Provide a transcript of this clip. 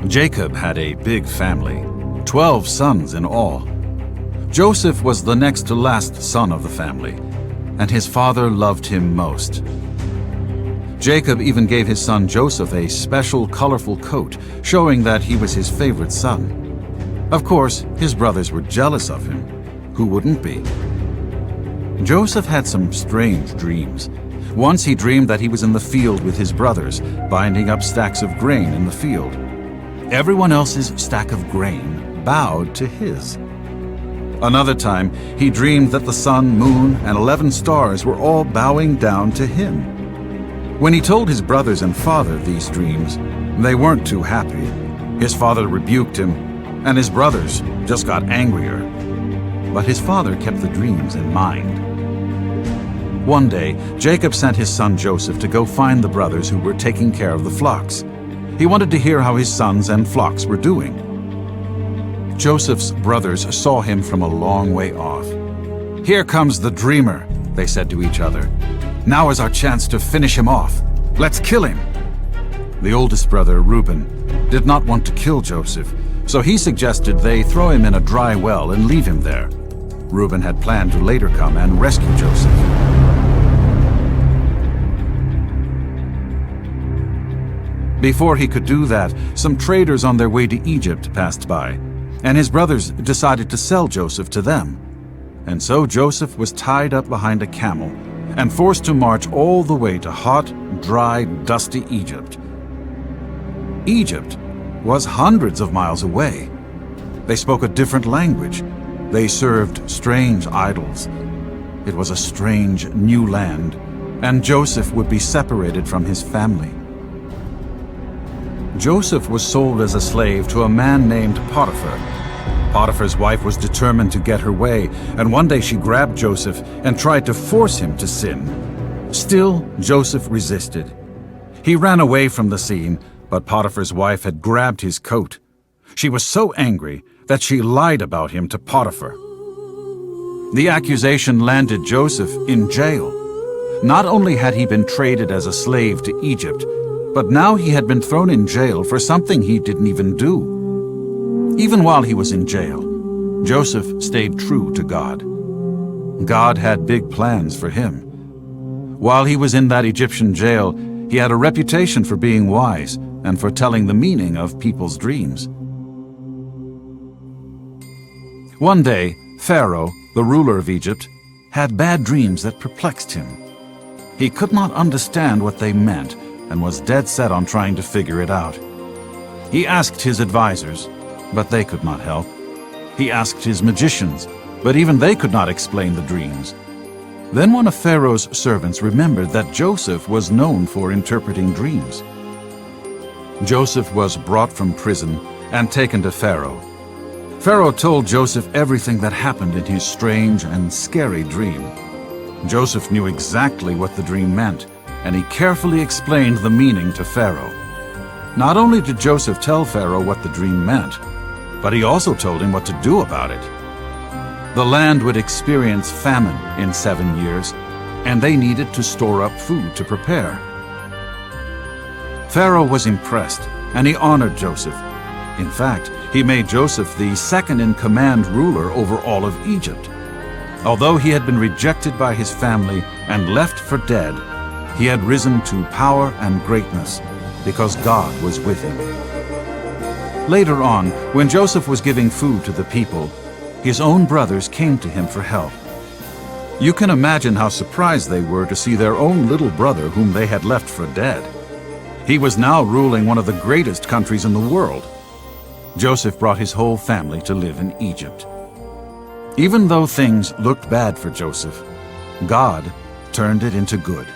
Jacob had a big family, 12 sons in all. Joseph was the next to last son of the family, and his father loved him most. Jacob even gave his son Joseph a special colorful coat, showing that he was his favorite son. Of course, his brothers were jealous of him. Who wouldn't be? Joseph had some strange dreams. Once he dreamed that he was in the field with his brothers, binding up stacks of grain in the field. Everyone else's stack of grain bowed to his. Another time, he dreamed that the sun, moon, and 11 stars were all bowing down to him. When he told his brothers and father these dreams, they weren't too happy. His father rebuked him, and his brothers just got angrier. But his father kept the dreams in mind. One day, Jacob sent his son Joseph to go find the brothers who were taking care of the flocks. He wanted to hear how his sons and flocks were doing. Joseph's brothers saw him from a long way off. "Here comes the dreamer," they said to each other. "Now is our chance to finish him off. Let's kill him." The oldest brother, Reuben, did not want to kill Joseph, so he suggested they throw him in a dry well and leave him there. Reuben had planned to later come and rescue Joseph. Before he could do that, some traders on their way to Egypt passed by, and his brothers decided to sell Joseph to them. And so Joseph was tied up behind a camel and forced to march all the way to hot, dry, dusty Egypt. Egypt was hundreds of miles away. They spoke a different language. They served strange idols. It was a strange new land, and Joseph would be separated from his family. Joseph was sold as a slave to a man named Potiphar. Potiphar's wife was determined to get her way, and one day she grabbed Joseph and tried to force him to sin. Still, Joseph resisted. He ran away from the scene, but Potiphar's wife had grabbed his coat. She was so angry that she lied about him to Potiphar. The accusation landed Joseph in jail. Not only had he been traded as a slave to Egypt, but now he had been thrown in jail for something he didn't even do. Even while he was in jail, Joseph stayed true to God. God had big plans for him. While he was in that Egyptian jail, he had a reputation for being wise and for telling the meaning of people's dreams. One day, Pharaoh, the ruler of Egypt, had bad dreams that perplexed him. He could not understand what they meant and was dead set on trying to figure it out. He asked his advisors, but they could not help. He asked his magicians, but even they could not explain the dreams. Then one of Pharaoh's servants remembered that Joseph was known for interpreting dreams. Joseph was brought from prison and taken to Pharaoh. Pharaoh told Joseph everything that happened in his strange and scary dream. Joseph knew exactly what the dream meant, and he carefully explained the meaning to Pharaoh. Not only did Joseph tell Pharaoh what the dream meant, but he also told him what to do about it. The land would experience famine in 7 years, and they needed to store up food to prepare. Pharaoh was impressed, and he honored Joseph. In fact, he made Joseph the second-in-command ruler over all of Egypt. Although he had been rejected by his family and left for dead, he had risen to power and greatness because God was with him. Later on, when Joseph was giving food to the people, his own brothers came to him for help. You can imagine how surprised they were to see their own little brother whom they had left for dead. He was now ruling one of the greatest countries in the world. Joseph brought his whole family to live in Egypt. Even though things looked bad for Joseph, God turned it into good.